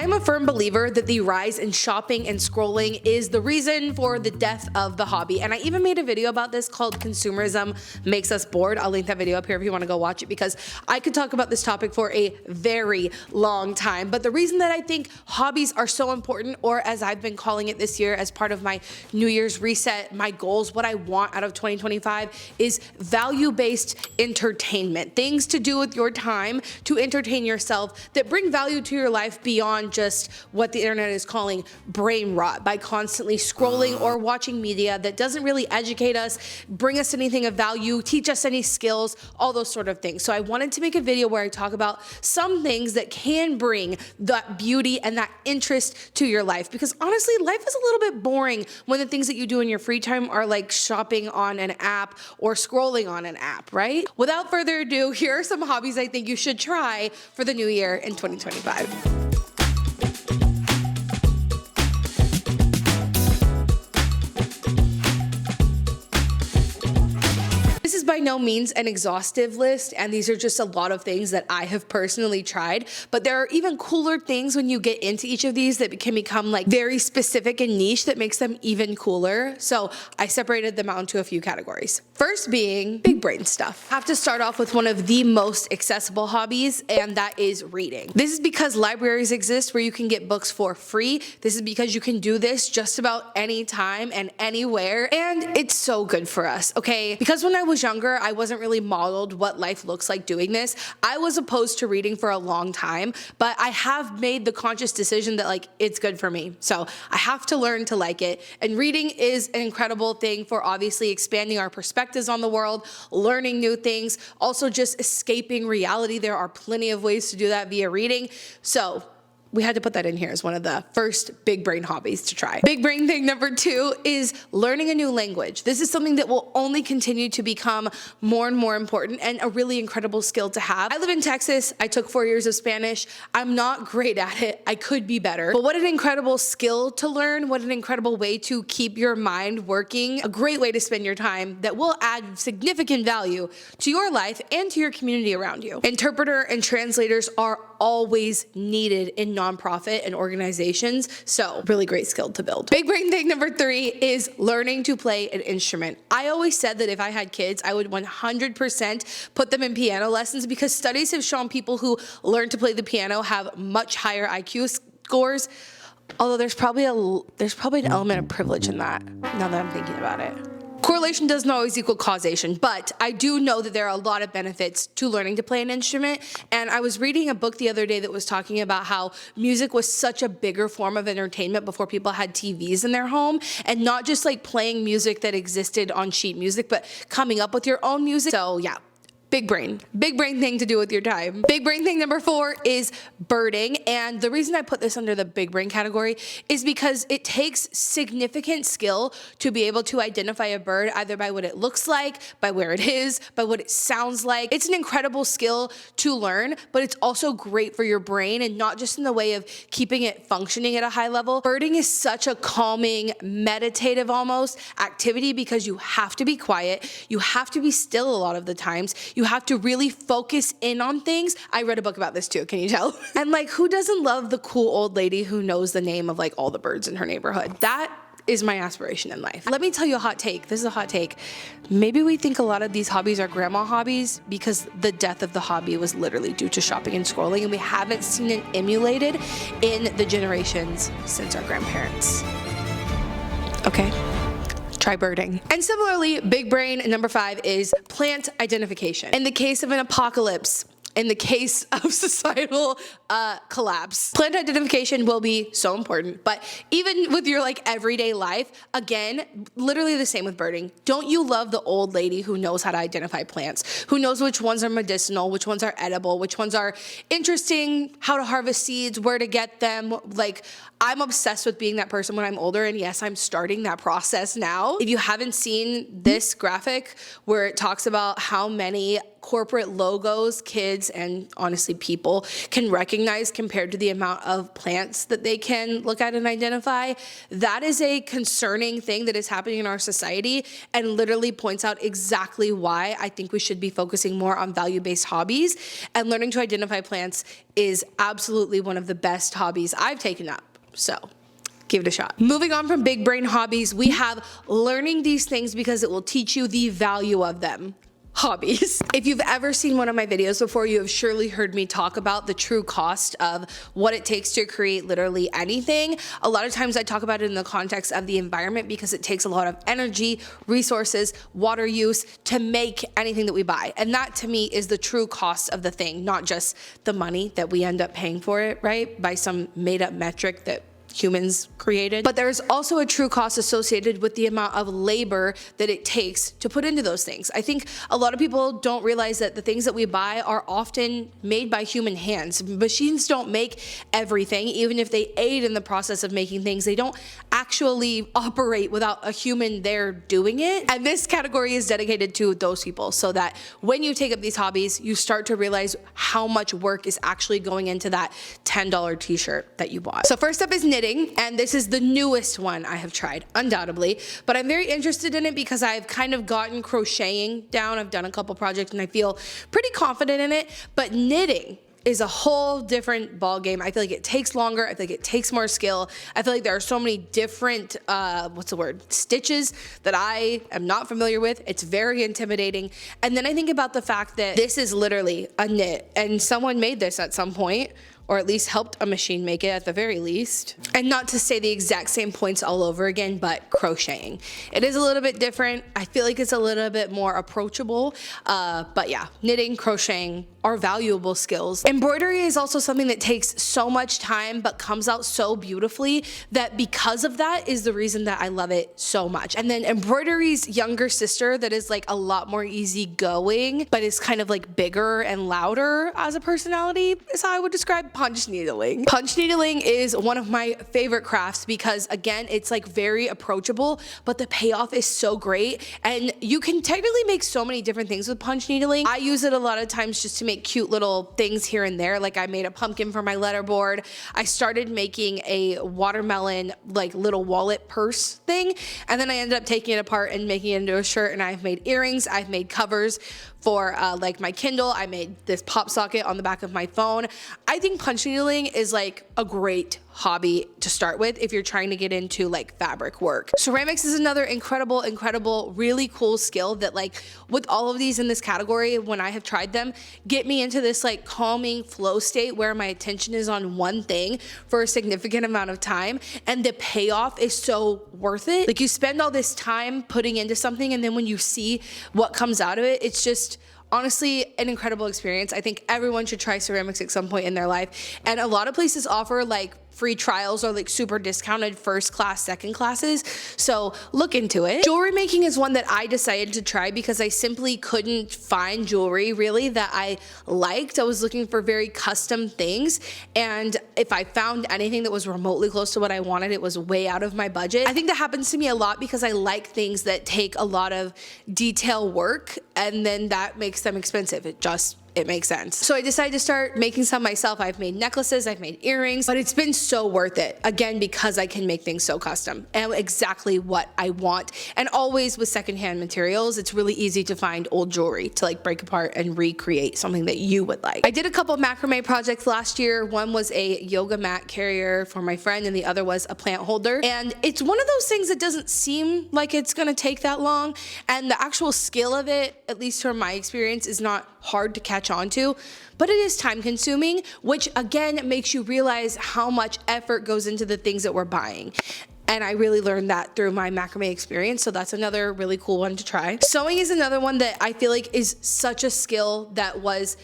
I am a firm believer that the rise in shopping and scrolling is the reason for the death of the hobby. And I even made a video about this called Consumerism Makes Us Bored. I'll link that video up here if you want to go watch it, because I could talk about this topic for a very long time. But the reason that I think hobbies are so important, or as I've been calling it this year as part of my New Year's reset, my goals, what I want out of 2025 is value-based entertainment. Things to do with your time to entertain yourself that bring value to your life beyond just what the internet is calling brain rot, by constantly scrolling or watching media that doesn't really educate us, bring us anything of value, teach us any skills, all those sort of things. So I wanted to make a video where I talk about some things that can bring that beauty and that interest to your life, because honestly, life is a little bit boring when the things that you do in your free time are like shopping on an app or scrolling on an app, right? Without further ado, here are some hobbies I think you should try for the new year in 2025. By no means an exhaustive list, and these are just a lot of things that I have personally tried, but there are even cooler things when you get into each of these that can become like very specific and niche that makes them even cooler. So I separated them out into a few categories. First being big brain stuff. I have to start off with one of the most accessible hobbies, and that is reading. This is because libraries exist where you can get books for free. This is because you can do this just about any time and anywhere, and it's so good for us, okay? Because when I was younger, I wasn't really modeled what life looks like doing this. I was opposed to reading for a long time, but I have made the conscious decision that like it's good for me. So I have to learn to like it. And reading is an incredible thing for obviously expanding our perspectives on the world, learning new things, also just escaping reality. There are plenty of ways to do that via reading. So we had to put that in here as one of the first big brain hobbies to try. Big brain thing number 2 is learning a new language. This is something that will only continue to become more and more important and a really incredible skill to have. I live in Texas. I took 4 years of Spanish. I'm not great at it. I could be better. But what an incredible skill to learn. What an incredible way to keep your mind working. A great way to spend your time that will add significant value to your life and to your community around you. Interpreter and translators are always needed in nonprofit and organizations, so really great skill to build. Big brain thing number 3 is learning to play an instrument. I always said that if I had kids, I would 100% put them in piano lessons, because studies have shown people who learn to play the piano have much higher IQ scores, although there's probably an element of privilege in that, now that I'm thinking about it. Correlation doesn't always equal causation, but I do know that there are a lot of benefits to learning to play an instrument. And I was reading a book the other day that was talking about how music was such a bigger form of entertainment before people had TVs in their home, and not just like playing music that existed on sheet music, but coming up with your own music. So yeah. Big brain thing to do with your time. Big brain thing number 4 is birding. And the reason I put this under the big brain category is because it takes significant skill to be able to identify a bird, either by what it looks like, by where it is, by what it sounds like. It's an incredible skill to learn, but it's also great for your brain, and not just in the way of keeping it functioning at a high level. Birding is such a calming, meditative almost activity, because you have to be quiet. You have to be still a lot of the times. You have to really focus in on things. I read a book about this too, can you tell? And like, who doesn't love the cool old lady who knows the name of like all the birds in her neighborhood? That is my aspiration in life. Let me tell you a hot take. This is a hot take. Maybe we think a lot of these hobbies are grandma hobbies because the death of the hobby was literally due to shopping and scrolling, and we haven't seen it emulated in the generations since our grandparents. Okay. Try birding. And similarly, big brain number 5 is plant identification. In the case of an apocalypse, in the case of societal collapse, plant identification will be so important. But even with your like everyday life, again, literally the same with birding. Don't you love the old lady who knows how to identify plants, who knows which ones are medicinal, which ones are edible, which ones are interesting, how to harvest seeds, where to get them? Like, I'm obsessed with being that person when I'm older, and yes, I'm starting that process now. If you haven't seen this graphic where it talks about how many corporate logos kids and honestly people can recognize compared to the amount of plants that they can look at and identify, that is a concerning thing that is happening in our society and literally points out exactly why I think we should be focusing more on value-based hobbies, and learning to identify plants is absolutely one of the best hobbies I've taken up. So give it a shot. Moving on from big brain hobbies, we have learning these things because it will teach you the value of them. Hobbies. If you've ever seen one of my videos before, you have surely heard me talk about the true cost of what it takes to create literally anything. A lot of times I talk about it in the context of the environment because it takes a lot of energy, resources, water use to make anything that we buy. And that to me is the true cost of the thing, not just the money that we end up paying for it, right? By some made up metric that humans created. But there's also a true cost associated with the amount of labor that it takes to put into those things. I think a lot of people don't realize that the things that we buy are often made by human hands. Machines don't make everything. Even if they aid in the process of making things, they don't actually operate without a human there doing it. And this category is dedicated to those people, so that when you take up these hobbies, you start to realize how much work is actually going into that $10 t-shirt that you bought. So first up is knitting. And this is the newest one I have tried, undoubtedly, but I'm very interested in it because I've kind of gotten crocheting down. I've done a couple projects and I feel pretty confident in it, but knitting is a whole different ball game. I feel like it takes longer. I feel like it takes more skill. I feel like there are so many different, stitches that I am not familiar with. It's very intimidating. And then I think about the fact that this is literally a knit and someone made this at some point, or at least helped a machine make it at the very least. And not to say the exact same points all over again, but crocheting. It is a little bit different. I feel like it's a little bit more approachable. But yeah, knitting, crocheting are valuable skills. Embroidery is also something that takes so much time, but comes out so beautifully that because of that is the reason that I love it so much. And then embroidery's younger sister that is like a lot more easygoing, but is kind of like bigger and louder as a personality is how I would describe punch needling. Punch needling is one of my favorite crafts because again, it's like very approachable, but the payoff is so great. And you can technically make so many different things with punch needling. I use it a lot of times just to make cute little things here and there. Like I made a pumpkin for my letterboard. I started making a watermelon like little wallet purse thing. And then I ended up taking it apart and making it into a shirt. And I've made earrings. I've made covers for like my Kindle. I made this pop socket on the back of my phone. I think punch needling is like a great hobby to start with if you're trying to get into like fabric work. Ceramics is another incredible, really cool skill that like with all of these in this category, when I have tried them, get me into this like calming flow state where my attention is on one thing for a significant amount of time. And the payoff is so worth it. Like you spend all this time putting into something and then when you see what comes out of it, it's just honestly an incredible experience. I think everyone should try ceramics at some point in their life. And a lot of places offer like free trials or like super discounted first class, second classes. So look into it. Jewelry making is one that I decided to try because I simply couldn't find jewelry really that I liked. I was looking for very custom things. And if I found anything that was remotely close to what I wanted, it was way out of my budget. I think that happens to me a lot because I like things that take a lot of detail work and then that makes them expensive. It makes sense. So I decided to start making some myself. I've made necklaces, I've made earrings, but it's been so worth it. Again, because I can make things so custom and exactly what I want. And always with secondhand materials, it's really easy to find old jewelry to like break apart and recreate something that you would like. I did a couple of macrame projects last year. One was a yoga mat carrier for my friend and the other was a plant holder. And it's one of those things that doesn't seem like it's gonna take that long. And the actual skill of it, at least from my experience, is not hard to catch on to, but it is time consuming, which again makes you realize how much effort goes into the things that we're buying. And I really learned that through my macrame experience. So that's another really cool one to try. Sewing is another one that I feel like is such a skill that was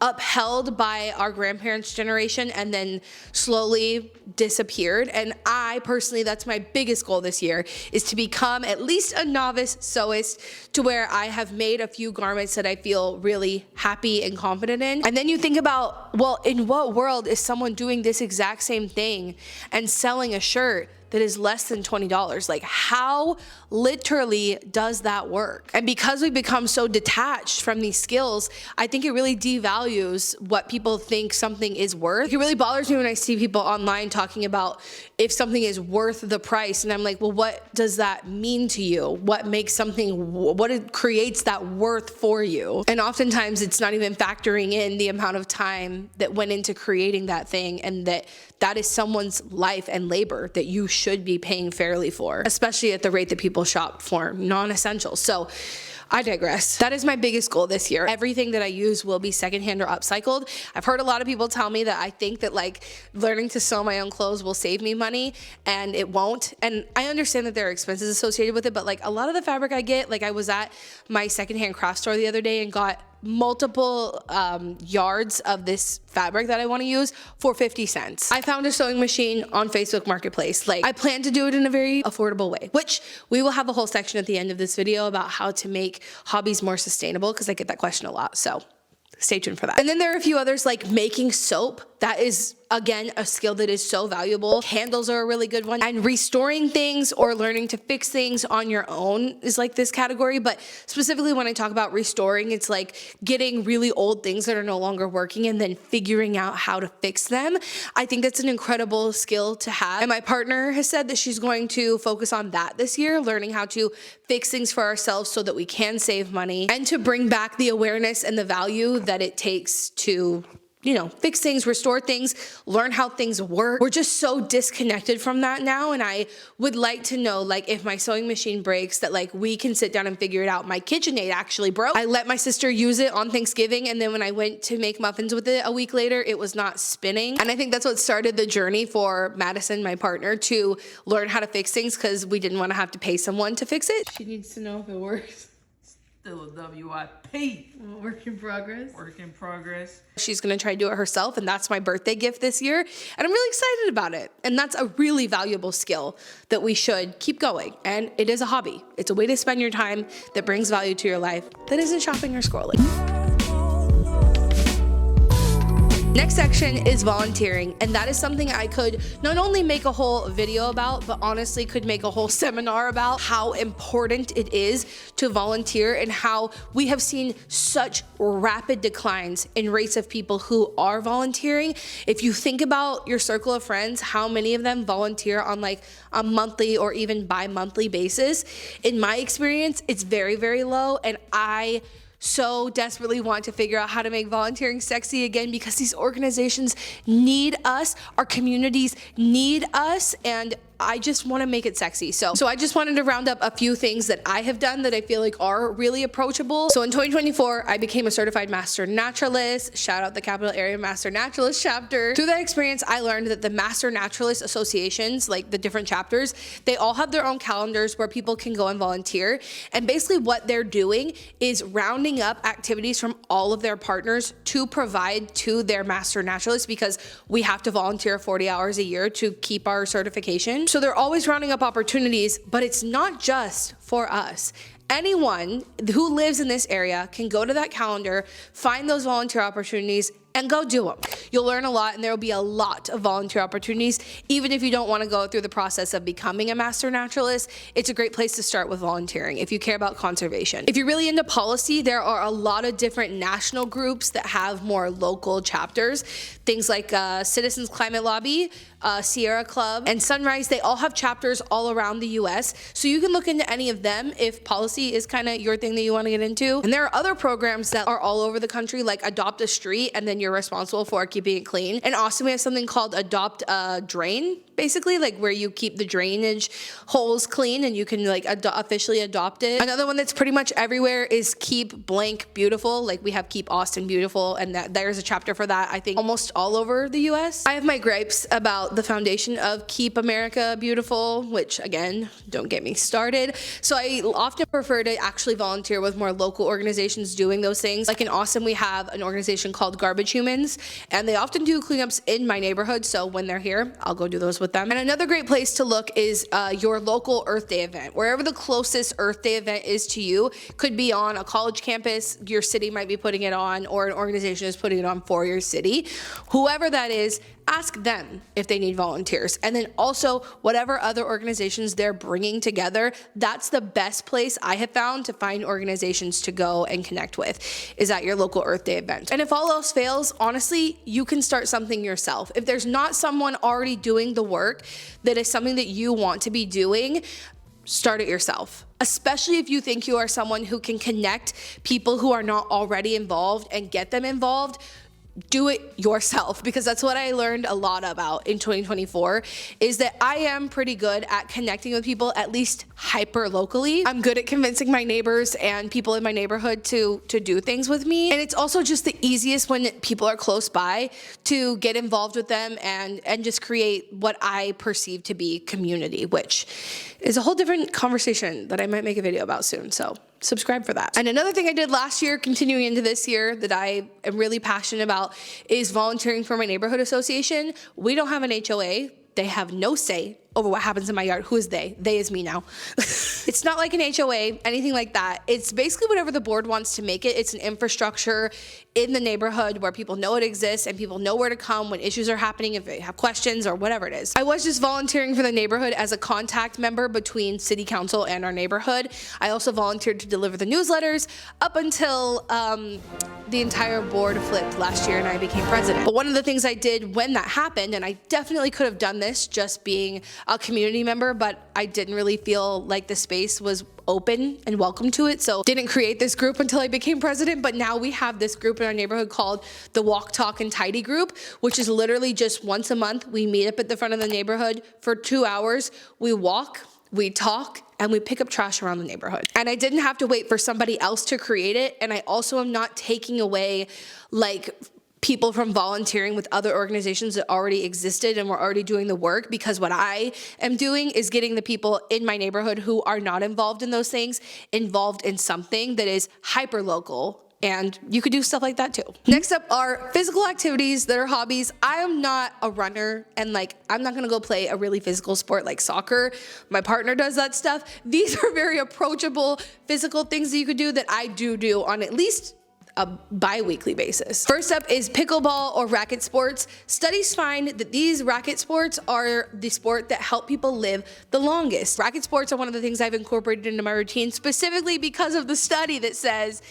upheld by our grandparents' generation and then slowly disappeared. And I personally, that's my biggest goal this year, is to become at least a novice sewist to where I have made a few garments that I feel really happy and confident in. And then you think about, well, in what world is someone doing this exact same thing and selling a shirt that is less than $20. Like, how literally does that work? And because we become so detached from these skills, I think it really devalues what people think something is worth. It really bothers me when I see people online talking about if something is worth the price, and I'm like, well, what does that mean to you? What makes something, what it creates that worth for you? And oftentimes it's not even factoring in the amount of time that went into creating that thing, and that is someone's life and labor that you should be paying fairly for, especially at the rate that people shop for non-essentials. So I digress. That is my biggest goal this year. Everything that I use will be secondhand or upcycled. I've heard a lot of people tell me that I think that like learning to sew my own clothes will save me money, and it won't. And I understand that there are expenses associated with it, but like a lot of the fabric I get, like I was at my secondhand craft store the other day and got multiple yards of this fabric that I want to use for 50 cents. I found a sewing machine on Facebook Marketplace. Like, I plan to do it in a very affordable way, which we will have a whole section at the end of this video about how to make hobbies more sustainable, because I get that question a lot. So stay tuned for that. And then there are a few others, like making soap. That is, again, a skill that is so valuable. Candles are a really good one. And restoring things or learning to fix things on your own is like this category. But specifically when I talk about restoring, it's like getting really old things that are no longer working and then figuring out how to fix them. I think that's an incredible skill to have. And my partner has said that she's going to focus on that this year, learning how to fix things for ourselves so that we can save money, and to bring back the awareness and the value that it takes to, you know, fix things, restore things, learn how things work. We're just so disconnected from that now. And I would like to know, like, if my sewing machine breaks, that like we can sit down and figure it out. My KitchenAid actually broke. I let my sister use it on Thanksgiving, and then when I went to make muffins with it a week later, it was not spinning. And I think that's what started the journey for Madison, my partner, to learn how to fix things, because we didn't want to have to pay someone to fix it. She needs to know if it works. Still a WIP. Work in progress. Work in progress. She's gonna try to do it herself, and that's my birthday gift this year. And I'm really excited about it. And that's a really valuable skill that we should keep going. And it is a hobby. It's a way to spend your time that brings value to your life that isn't shopping or scrolling. Next section is volunteering, and that is something I could not only make a whole video about, but honestly could make a whole seminar about how important it is to volunteer, and how we have seen such rapid declines in rates of people who are volunteering. If you think about your circle of friends, how many of them volunteer on like a monthly or even bi-monthly basis? In my experience, it's very, very low, and I so desperately want to figure out how to make volunteering sexy again, because these organizations need us, our communities need us, and I just want to make it sexy. So I just wanted to round up a few things that I have done that I feel like are really approachable. So in 2024, I became a certified master naturalist. Shout out the Capital Area Master Naturalist chapter. Through that experience, I learned that the Master Naturalist associations, like the different chapters, they all have their own calendars where people can go and volunteer. And basically what they're doing is rounding up activities from all of their partners to provide to their Master Naturalists, because we have to volunteer 40 hours a year to keep our certification. So they're always rounding up opportunities, but it's not just for us. Anyone who lives in this area can go to that calendar, find those volunteer opportunities, and go do them. You'll learn a lot, and there will be a lot of volunteer opportunities. Even if you don't want to go through the process of becoming a master naturalist, it's a great place to start with volunteering if you care about conservation. If you're really into policy, there are a lot of different national groups that have more local chapters. Things like Citizens Climate Lobby, Sierra Club, and Sunrise, they all have chapters all around the US. So you can look into any of them if policy is kind of your thing that you want to get into. And there are other programs that are all over the country, like Adopt a Street, and then you're responsible for keeping it clean. In Austin, we have something called Adopt a Drain, basically, like where you keep the drainage holes clean and you can like officially adopt it. Another one that's pretty much everywhere is Keep Blank Beautiful. Like we have Keep Austin Beautiful, and there's a chapter for that, I think, almost all over the US. I have my gripes about the foundation of Keep America Beautiful, which again, don't get me started. So I often prefer to actually volunteer with more local organizations doing those things. Like in Austin, we have an organization called Garbage Humans, and they often do cleanups in my neighborhood. So when they're here, I'll go do those with them. And another great place to look is your local Earth Day event. Wherever the closest Earth Day event is to you, could be on a college campus, your city might be putting it on, or an organization is putting it on for your city. Whoever that is, ask them if they need volunteers. And then also whatever other organizations they're bringing together, that's the best place I have found to find organizations to go and connect with, is at your local Earth Day event. And if all else fails, honestly, you can start something yourself. If there's not someone already doing the work that is something that you want to be doing, start it yourself. Especially if you think you are someone who can connect people who are not already involved and get them involved. Do it yourself, because that's what I learned a lot about in 2024, is that I am pretty good at connecting with people, at least hyper locally. I'm good at convincing my neighbors and people in my neighborhood to do things with me. And it's also just the easiest when people are close by to get involved with them and just create what I perceive to be community, which is a whole different conversation that I might make a video about soon. So subscribe for that. And another thing I did last year, continuing into this year, that I am really passionate about is volunteering for my neighborhood association. We don't have an HOA. They have no say over what happens in my yard. Who is they? They is me now. It's not like an HOA, anything like that. It's basically whatever the board wants to make it. It's an infrastructure in the neighborhood where people know it exists and people know where to come when issues are happening, if they have questions or whatever it is. I was just volunteering for the neighborhood as a contact member between city council and our neighborhood. I also volunteered to deliver the newsletters up until the entire board flipped last year and I became president. But one of the things I did when that happened, and I definitely could have done this just being a community member, but I didn't really feel like the space was open and welcome to it, so didn't create this group until I became president. But now we have this group in our neighborhood called the Walk, Talk, and Tidy group, which is literally just once a month. We meet up at the front of the neighborhood for 2 hours. We walk, we talk, and we pick up trash around the neighborhood. And I didn't have to wait for somebody else to create it. And I also am not taking away like people from volunteering with other organizations that already existed and were already doing the work, because what I am doing is getting the people in my neighborhood who are not involved in those things involved in something that is hyper local. And you could do stuff like that too. Next up are physical activities that are hobbies. I am not a runner, and like, I'm not gonna go play a really physical sport like soccer. My partner does that stuff. These are very approachable physical things that you could do that I do on at least a bi-weekly basis. First up is pickleball or racket sports. Studies find that these racket sports are the sport that help people live the longest. Racket sports are one of the things I've incorporated into my routine specifically because of the study that says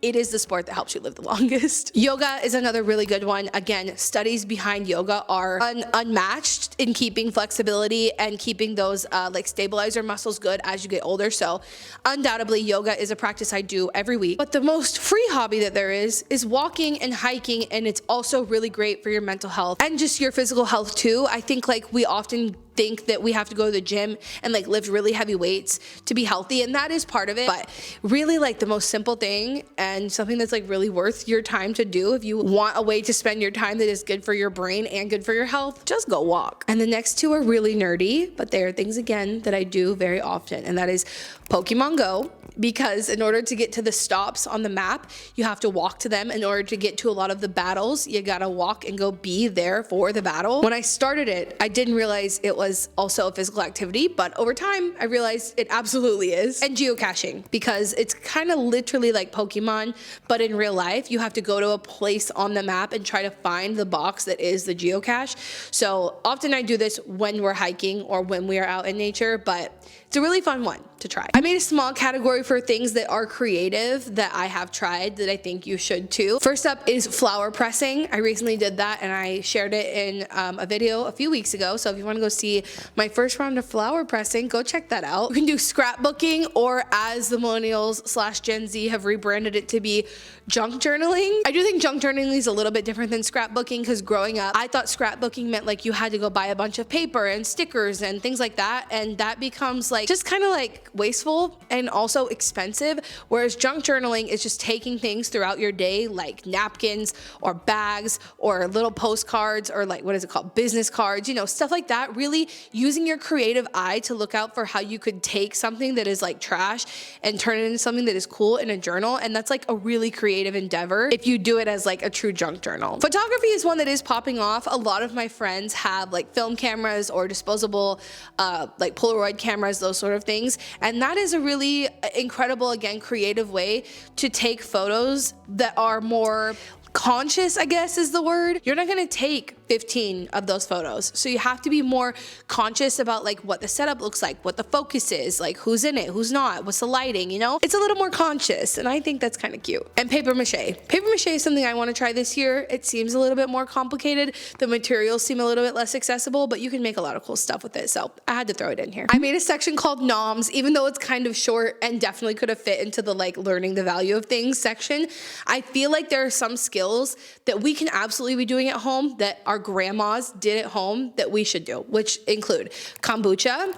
it is the sport that helps you live the longest. Yoga is another really good one. Again, studies behind yoga are unmatched in keeping flexibility and keeping those like stabilizer muscles good as you get older. So undoubtedly yoga is a practice I do every week. But the most free hobby that there is walking and hiking, and it's also really great for your mental health and just your physical health too. I think like we often think that we have to go to the gym and like lift really heavy weights to be healthy, and that is part of it, but really like the most simple thing and something that's like really worth your time to do if you want a way to spend your time that is good for your brain and good for your health, just go walk. And the next two are really nerdy, but they are things again that I do very often, and that is Pokemon Go, because in order to get to the stops on the map, you have to walk to them. In order to get to a lot of the battles, you gotta walk and go be there for the battle. When I started it, I didn't realize it was also a physical activity, but over time, I realized it absolutely is. And geocaching, because it's kind of literally like Pokemon, but in real life, you have to go to a place on the map and try to find the box that is the geocache. So often I do this when we're hiking or when we are out in nature, but it's a really fun one to try. I made a small category for things that are creative that I have tried that I think you should too. First up is flower pressing. I recently did that and I shared it in a video a few weeks ago. So if you want to go see my first round of flower pressing, go check that out. You can do scrapbooking, or as the millennials / Gen Z have rebranded it to be, junk journaling. I do think junk journaling is a little bit different than scrapbooking, because growing up, I thought scrapbooking meant like you had to go buy a bunch of paper and stickers and things like that. And that becomes like just kind of like wasteful and also expensive. Whereas junk journaling is just taking things throughout your day, like napkins or bags or little postcards or like, what is it called? Business cards, you know, stuff like that. Really using your creative eye to look out for how you could take something that is like trash and turn it into something that is cool in a journal. And that's like a really creative endeavor if you do it as like a true junk journal. Photography is one that is popping off. A lot of my friends have like film cameras or disposable like Polaroid cameras, those sort of things. And that is a really incredible, again, creative way to take photos that are more conscious, I guess is the word, you're not gonna take 15 of those photos. So you have to be more conscious about like what the setup looks like, what the focus is, like who's in it, who's not, what's the lighting, you know? It's a little more conscious, and I think that's kind of cute. And paper mache. Paper mache is something I want to try this year. It seems a little bit more complicated. The materials seem a little bit less accessible, but you can make a lot of cool stuff with it. So I had to throw it in here. I made a section called noms, even though it's kind of short and definitely could have fit into the like learning the value of things section. I feel like there are some skills that we can absolutely be doing at home that our grandmas did at home that we should do, which include kombucha,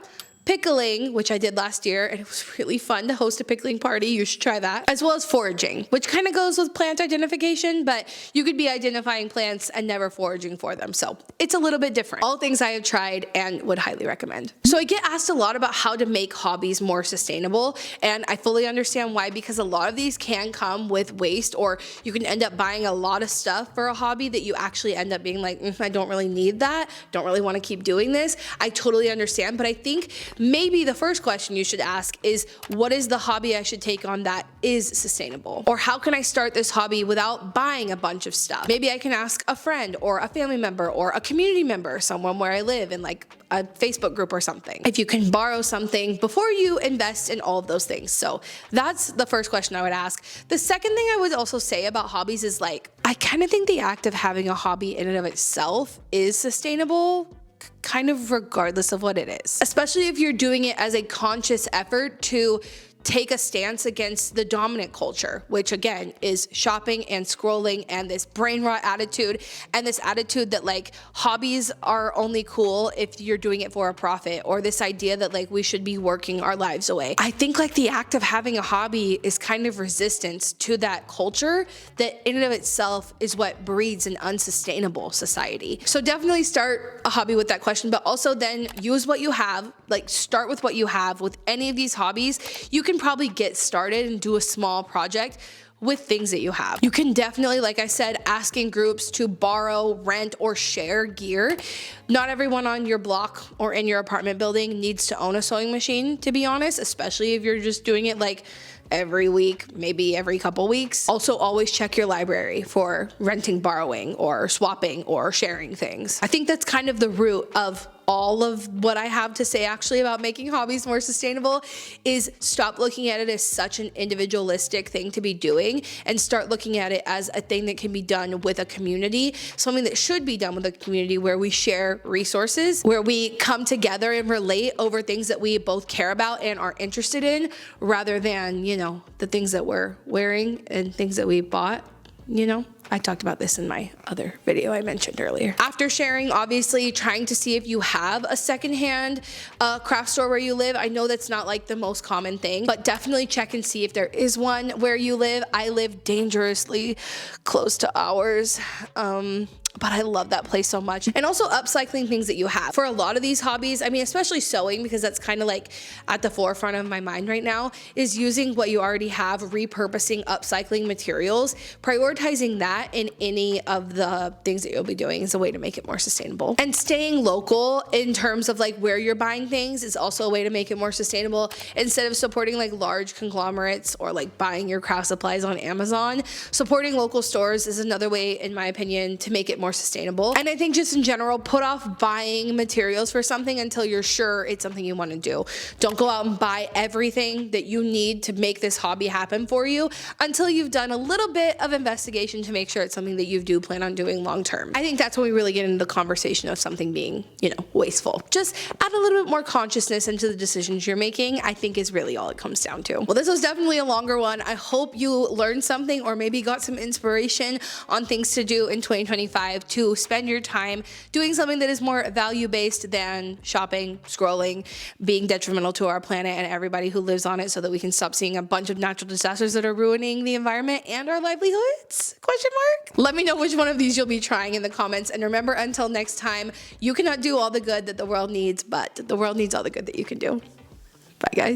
pickling, which I did last year, and it was really fun to host a pickling party. You should try that. As well as foraging, which kind of goes with plant identification, but you could be identifying plants and never foraging for them. So it's a little bit different. All things I have tried and would highly recommend. So I get asked a lot about how to make hobbies more sustainable, and I fully understand why, because a lot of these can come with waste, or you can end up buying a lot of stuff for a hobby that you actually end up being like, I don't really need that, don't really want to keep doing this. I totally understand, but I think maybe the first question you should ask is, what is the hobby I should take on that is sustainable? Or how can I start this hobby without buying a bunch of stuff? Maybe I can ask a friend or a family member or a community member, someone where I live in like a Facebook group or something, if you can borrow something before you invest in all of those things. So that's the first question I would ask. The second thing I would also say about hobbies is like, I kind of think the act of having a hobby in and of itself is sustainable, kind of regardless of what it is, especially if you're doing it as a conscious effort to take a stance against the dominant culture, which again is shopping and scrolling and this brain rot attitude, and this attitude that like hobbies are only cool if you're doing it for a profit, or this idea that like we should be working our lives away. I think like the act of having a hobby is kind of resistance to that culture that in and of itself is what breeds an unsustainable society. So definitely start a hobby with that question, but also then use what you have, like start with what you have. With any of these hobbies, you can probably get started and do a small project with things that you have. You can definitely, like I said, ask in groups to borrow, rent, or share gear. Not everyone on your block or in your apartment building needs to own a sewing machine, to be honest, especially if you're just doing it like every week, maybe every couple weeks. Also, always check your library for renting, borrowing, or swapping, or sharing things. I think that's kind of the root of all of what I have to say actually about making hobbies more sustainable is stop looking at it as such an individualistic thing to be doing and start looking at it as a thing that can be done with a community, something that should be done with a community where we share resources, where we come together and relate over things that we both care about and are interested in, rather than, you know, the things that we're wearing and things that we bought, you know? I talked about this in my other video I mentioned earlier. After sharing, obviously trying to see if you have a secondhand craft store where you live. I know that's not like the most common thing, but definitely check and see if there is one where you live. I live dangerously close to ours. But I love that place so much. And also upcycling things that you have. For a lot of these hobbies, I mean, especially sewing, because that's kind of like at the forefront of my mind right now, is using what you already have, repurposing, upcycling materials, prioritizing that in any of the things that you'll be doing is a way to make it more sustainable. And staying local in terms of like where you're buying things is also a way to make it more sustainable. Instead of supporting like large conglomerates or like buying your craft supplies on Amazon, supporting local stores is another way, in my opinion, to make it more sustainable. And I think just in general, put off buying materials for something until you're sure it's something you want to do. Don't go out and buy everything that you need to make this hobby happen for you until you've done a little bit of investigation to make sure it's something that you do plan on doing long term. I think that's when we really get into the conversation of something being, you know, wasteful. Just add a little bit more consciousness into the decisions you're making, I think is really all it comes down to. Well, this was definitely a longer one. I hope you learned something or maybe got some inspiration on things to do in 2025 to spend your time doing something that is more value-based than shopping, scrolling, being detrimental to our planet and everybody who lives on it, so that we can stop seeing a bunch of natural disasters that are ruining the environment and our livelihoods? Question mark? Let me know which one of these you'll be trying in the comments. And remember, until next time, you cannot do all the good that the world needs, but the world needs all the good that you can do. Bye, guys.